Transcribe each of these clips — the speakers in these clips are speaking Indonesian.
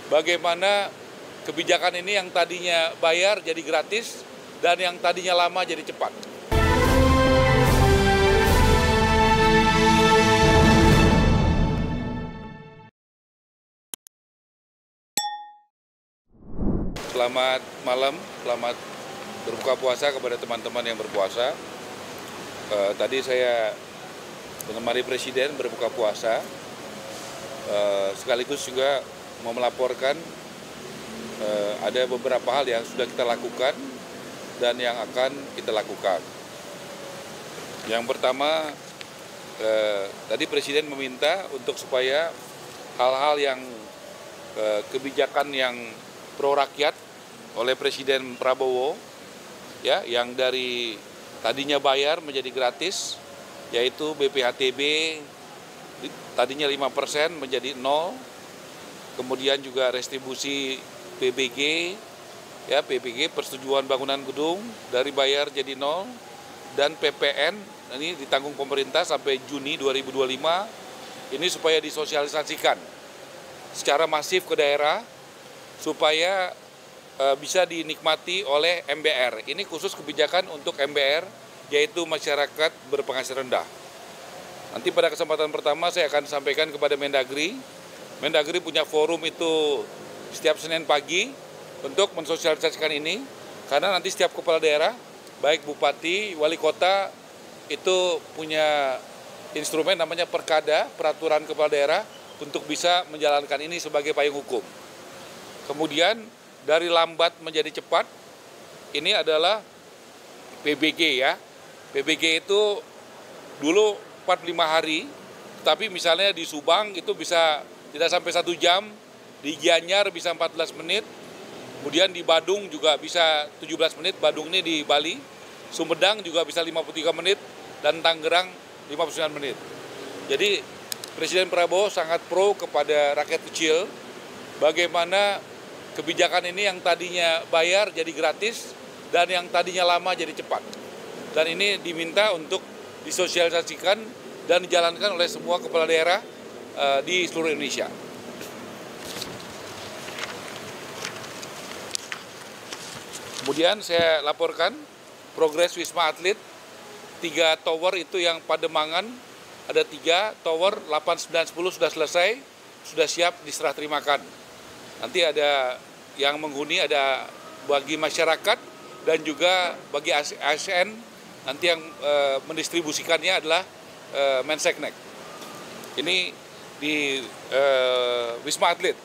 bagaimana kebijakan ini yang tadinya bayar jadi gratis dan yang tadinya lama jadi cepat. Selamat malam, selamat berbuka puasa kepada teman-teman yang berpuasa. Tadi saya menemani Presiden berbuka puasa, sekaligus juga mau melaporkan ada beberapa hal yang sudah kita lakukan dan yang akan kita lakukan. Yang pertama, tadi Presiden meminta untuk supaya hal-hal yang kebijakan yang pro rakyat oleh Presiden Prabowo, ya, yang dari tadinya bayar menjadi gratis, yaitu BPHTB tadinya 5% menjadi 0, kemudian juga restribusi PBG, ya, PBG persetujuan bangunan gedung dari bayar jadi 0, dan PPN ini ditanggung pemerintah sampai Juni 2025, ini supaya disosialisasikan secara masif ke daerah supaya bisa dinikmati oleh MBR. Ini khusus kebijakan untuk MBR, yaitu masyarakat berpenghasilan rendah. Nanti pada kesempatan pertama saya akan sampaikan kepada Mendagri. Mendagri punya forum itu setiap Senin pagi untuk mensosialisasikan ini, karena nanti setiap kepala daerah, baik bupati, wali kota, itu punya instrumen namanya Perkada, peraturan kepala daerah, untuk bisa menjalankan ini sebagai payung hukum. Kemudian dari lambat menjadi cepat, ini adalah PBG, ya. PBG itu dulu 45 hari, tapi misalnya di Subang itu bisa tidak sampai 1 jam, di Gianyar bisa 14 menit, kemudian di Badung juga bisa 17 menit, Badung ini di Bali, Sumedang juga bisa 53 menit, dan Tangerang 59 menit. Jadi Presiden Prabowo sangat pro kepada rakyat kecil, bagaimana kebijakan ini yang tadinya bayar jadi gratis dan yang tadinya lama jadi cepat. Dan ini diminta untuk disosialisasikan dan dijalankan oleh semua kepala daerah di seluruh Indonesia. Kemudian saya laporkan progres Wisma Atlet, 3 tower itu yang Pademangan, ada 3 tower, 8, 9, 10 sudah selesai, sudah siap diserah terimakan. Nanti ada yang menghuni, ada bagi masyarakat dan juga bagi ASN, nanti yang mendistribusikannya adalah Menseknek. Ini di Wisma Atlet,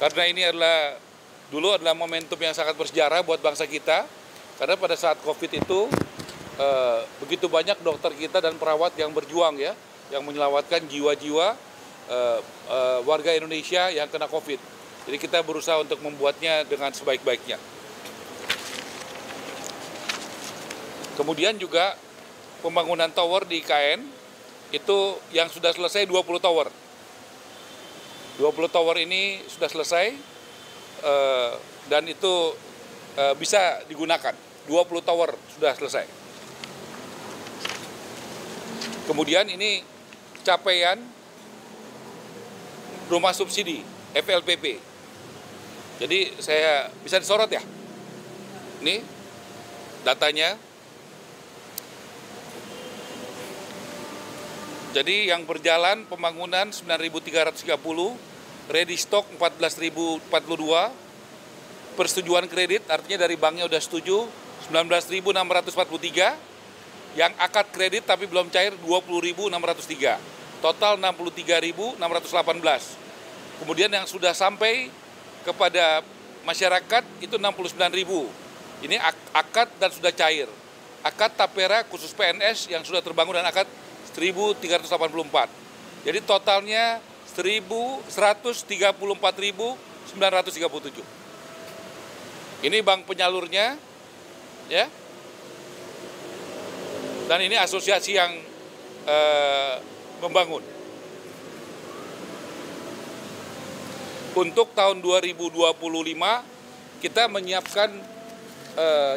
karena ini adalah dulu adalah momentum yang sangat bersejarah buat bangsa kita, karena pada saat COVID itu begitu banyak dokter kita dan perawat yang berjuang, ya, yang menyelamatkan jiwa-jiwa warga Indonesia yang kena COVID. Jadi kita berusaha untuk membuatnya dengan sebaik-baiknya. Kemudian juga pembangunan tower di IKN, itu yang sudah selesai 20 tower. 20 tower ini sudah selesai dan itu bisa digunakan. 20 tower sudah selesai. Kemudian ini capaian rumah subsidi, FLPP. Jadi saya bisa disorot, ya. Ini datanya. Jadi yang berjalan pembangunan 9.330, ready stock 14.042, persetujuan kredit artinya dari banknya udah setuju 19.643, yang akad kredit tapi belum cair 20.603, total 63.618. Kemudian yang sudah sampai kepada masyarakat itu 69.000. Ini akad dan sudah cair. Akad Tapera khusus PNS yang sudah terbangun dan akad 1.384. Jadi totalnya 134.937. Ini bank penyalurnya, ya. Dan ini asosiasi yang membangun. Untuk tahun 2025 kita menyiapkan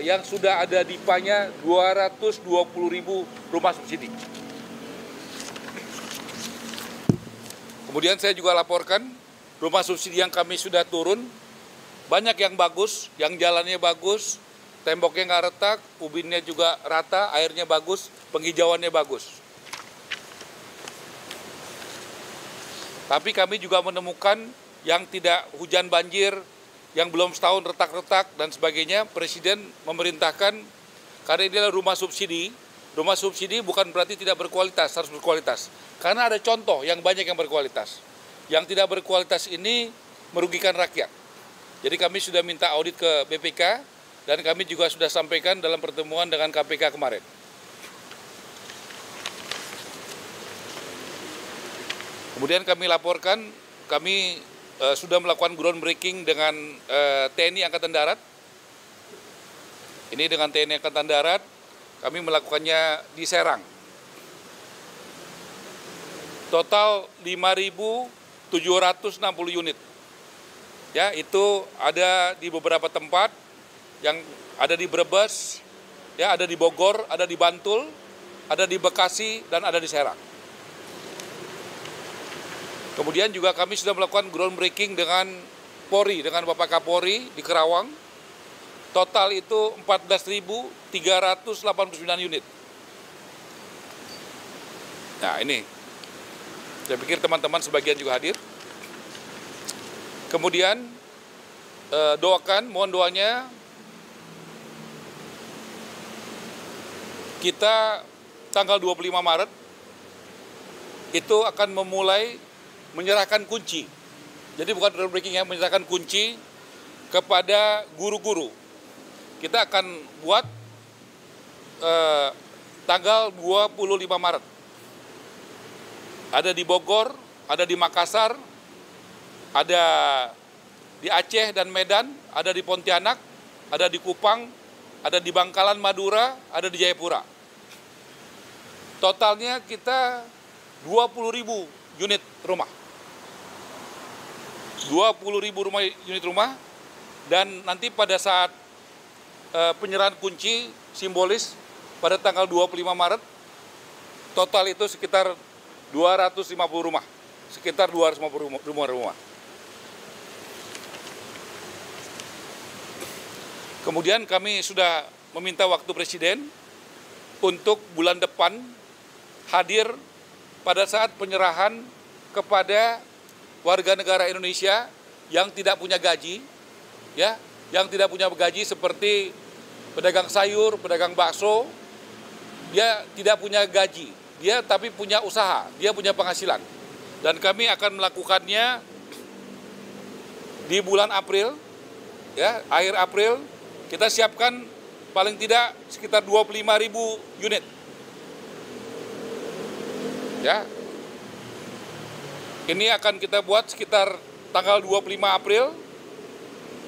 yang sudah ada DIPA-nya 220.000 rumah subsidi. Kemudian saya juga laporkan rumah subsidi yang kami sudah turun, banyak yang bagus, yang jalannya bagus, temboknya nggak retak, ubinnya juga rata, airnya bagus, penghijauannya bagus. Tapi kami juga menemukan yang tidak hujan banjir, yang belum setahun retak-retak dan sebagainya. Presiden memerintahkan, karena ini adalah rumah subsidi bukan berarti tidak berkualitas, harus berkualitas. Karena ada contoh yang banyak yang berkualitas. Yang tidak berkualitas ini merugikan rakyat. Jadi kami sudah minta audit ke BPK dan kami juga sudah sampaikan dalam pertemuan dengan KPK kemarin. Kemudian kami laporkan, kami sudah melakukan groundbreaking dengan TNI Angkatan Darat. Ini dengan TNI Angkatan Darat, kami melakukannya di Serang. Total 5.760 unit. Ya, itu ada di beberapa tempat, yang ada di Brebes, ya, ada di Bogor, ada di Bantul, ada di Bekasi, dan ada di Serang. Kemudian juga kami sudah melakukan groundbreaking dengan Polri, dengan Bapak Kapolri di Kerawang. Total itu 14.389 unit. Nah ini, saya pikir teman-teman sebagian juga hadir. Kemudian doakan, mohon doanya, kita tanggal 25 Maret itu akan memulai menyerahkan kunci. Jadi bukan groundbreaking ya, menyerahkan kunci kepada guru-guru. Kita akan buat tanggal 25 Maret. Ada di Bogor, ada di Makassar, ada di Aceh dan Medan, ada di Pontianak, ada di Kupang, ada di Bangkalan, Madura, ada di Jayapura. Totalnya kita 20.000 unit rumah. 20.000 unit rumah, dan nanti pada saat penyerahan kunci simbolis pada tanggal 25 Maret, total itu sekitar 250 rumah. Sekitar 250 rumah. Kemudian kami sudah meminta waktu Presiden untuk bulan depan hadir pada saat penyerahan kepada warga negara Indonesia yang tidak punya gaji, ya, yang tidak punya gaji seperti pedagang sayur, pedagang bakso, dia tidak punya gaji, dia tapi punya usaha, dia punya penghasilan. Dan kami akan melakukannya di bulan April, ya, akhir April. Kita siapkan paling tidak sekitar 25.000 unit. Ya. Ini akan kita buat sekitar tanggal 25 April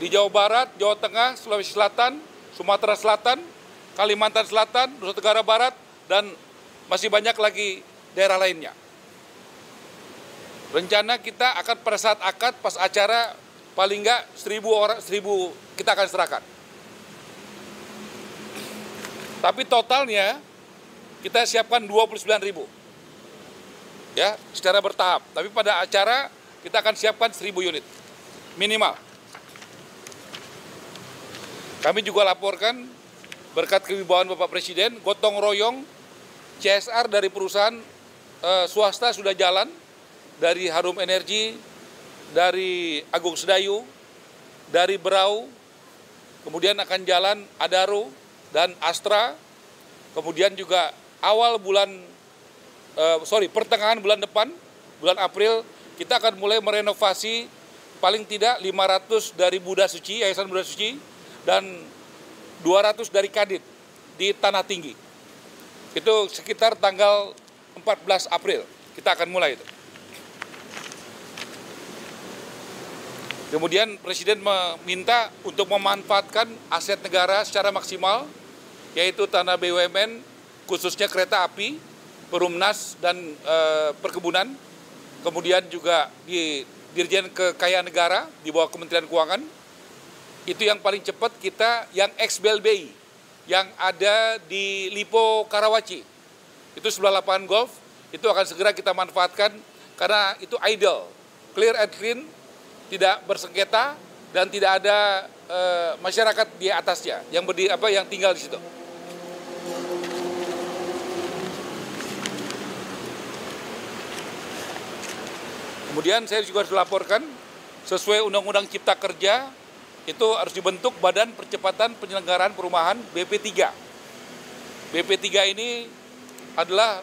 di Jawa Barat, Jawa Tengah, Sulawesi Selatan, Sumatera Selatan, Kalimantan Selatan, Nusa Tenggara Barat, dan masih banyak lagi daerah lainnya. Rencana kita akan pada saat akad, pas acara, paling enggak 1.000 orang, 1.000 kita akan serahkan. Tapi totalnya kita siapkan 29.000. Ya, secara bertahap. Tapi pada acara kita akan siapkan 1.000 unit minimal. Kami juga laporkan berkat kewibawaan Bapak Presiden, gotong royong CSR dari perusahaan swasta sudah jalan, dari Harum Energi, dari Agung Sedayu, dari Berau, kemudian akan jalan Adaro dan Astra, kemudian juga pertengahan bulan depan, bulan April, kita akan mulai merenovasi paling tidak 500 dari Buddha Suci, Yayasan Buddha Suci, dan 200 dari Kadin di Tanah Tinggi. Itu sekitar tanggal 14 April, kita akan mulai itu. Kemudian Presiden meminta untuk memanfaatkan aset negara secara maksimal, yaitu tanah BUMN, khususnya kereta api, Perumnas, dan perkebunan, kemudian juga di Dirjen Kekayaan Negara di bawah Kementerian Keuangan. Itu yang paling cepat kita, yang ex-BLBI, yang ada di Lipo Karawaci, itu sebelah lapangan golf, itu akan segera kita manfaatkan karena itu idle, clear and clean, tidak bersengketa dan tidak ada masyarakat di atasnya yang yang tinggal di situ. Kemudian saya juga harus laporkan sesuai Undang-Undang Cipta Kerja itu harus dibentuk Badan Percepatan Penyelenggaraan Perumahan BP3. BP3 ini adalah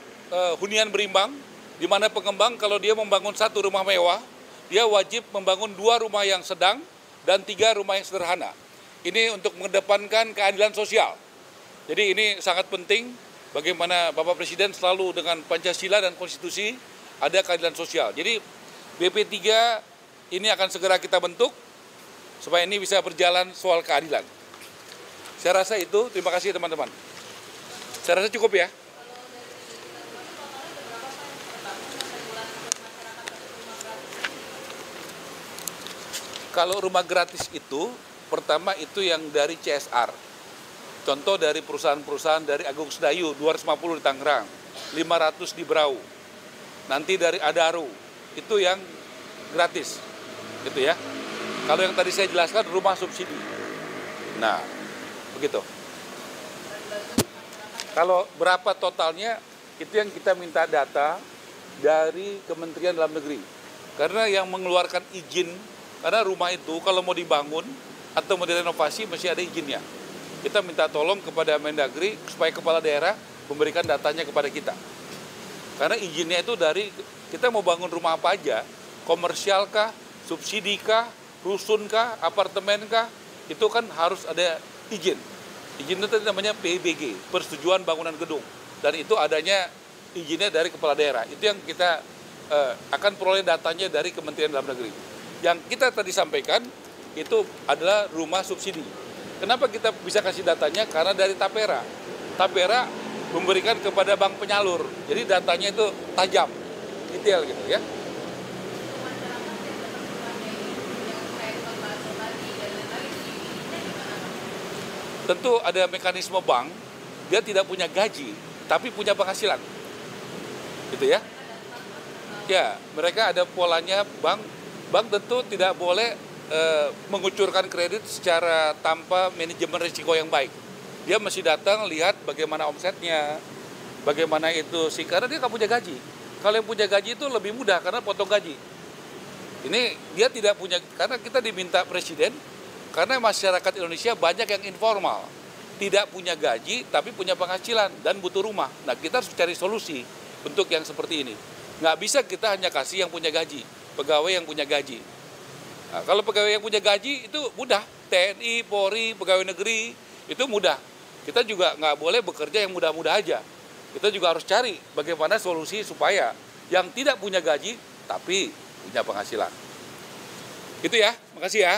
hunian berimbang, di mana pengembang kalau dia membangun satu rumah mewah, dia wajib membangun 2 rumah yang sedang dan 3 rumah yang sederhana. Ini untuk mengedepankan keadilan sosial. Jadi ini sangat penting bagaimana Bapak Presiden selalu dengan Pancasila dan Konstitusi ada keadilan sosial. Jadi BP3 ini akan segera kita bentuk supaya ini bisa berjalan soal keadilan. Saya rasa itu, terima kasih teman-teman. Saya rasa cukup ya. Kalau rumah gratis itu, pertama itu yang dari CSR. Contoh dari perusahaan-perusahaan dari Agung Sedayu, 250 di Tangerang, 500 di Berau. Nanti dari Adaru, itu yang gratis. Gitu ya. Kalau yang tadi saya jelaskan rumah subsidi. Nah, begitu. Kalau berapa totalnya, itu yang kita minta data dari Kementerian Dalam Negeri. Karena yang mengeluarkan izin, karena rumah itu kalau mau dibangun atau mau direnovasi mesti ada izinnya. Kita minta tolong kepada Mendagri supaya kepala daerah memberikan datanya kepada kita. Karena izinnya itu dari, kita mau bangun rumah apa aja, komersial kah, subsidi kah, rusun kah, apartemen kah, itu kan harus ada izin. Izin itu namanya PBG, Persetujuan Bangunan Gedung. Dan itu adanya izinnya dari kepala daerah. Itu yang kita akan peroleh datanya dari Kementerian Dalam Negeri. Yang kita tadi sampaikan itu adalah rumah subsidi. Kenapa kita bisa kasih datanya? Karena dari Tapera. Tapera memberikan kepada bank penyalur. Jadi datanya itu tajam, detail gitu ya. Tentu ada mekanisme bank, dia tidak punya gaji, tapi punya penghasilan. Gitu ya. Ya, mereka ada polanya bank tentu tidak boleh mengucurkan kredit secara tanpa manajemen risiko yang baik. Dia mesti datang lihat bagaimana omsetnya, bagaimana itu sih, karena dia nggak punya gaji. Kalau yang punya gaji itu lebih mudah karena potong gaji. Ini dia tidak punya, karena kita diminta Presiden, karena masyarakat Indonesia banyak yang informal, tidak punya gaji tapi punya penghasilan dan butuh rumah. Nah kita harus cari solusi untuk yang seperti ini. Nggak bisa kita hanya kasih yang punya gaji, pegawai yang punya gaji. Nah, kalau pegawai yang punya gaji itu mudah, TNI, Polri, pegawai negeri, itu mudah. Kita juga nggak boleh bekerja yang mudah-mudah aja. Kita juga harus cari bagaimana solusi supaya yang tidak punya gaji, tapi punya penghasilan. Itu ya, makasih ya.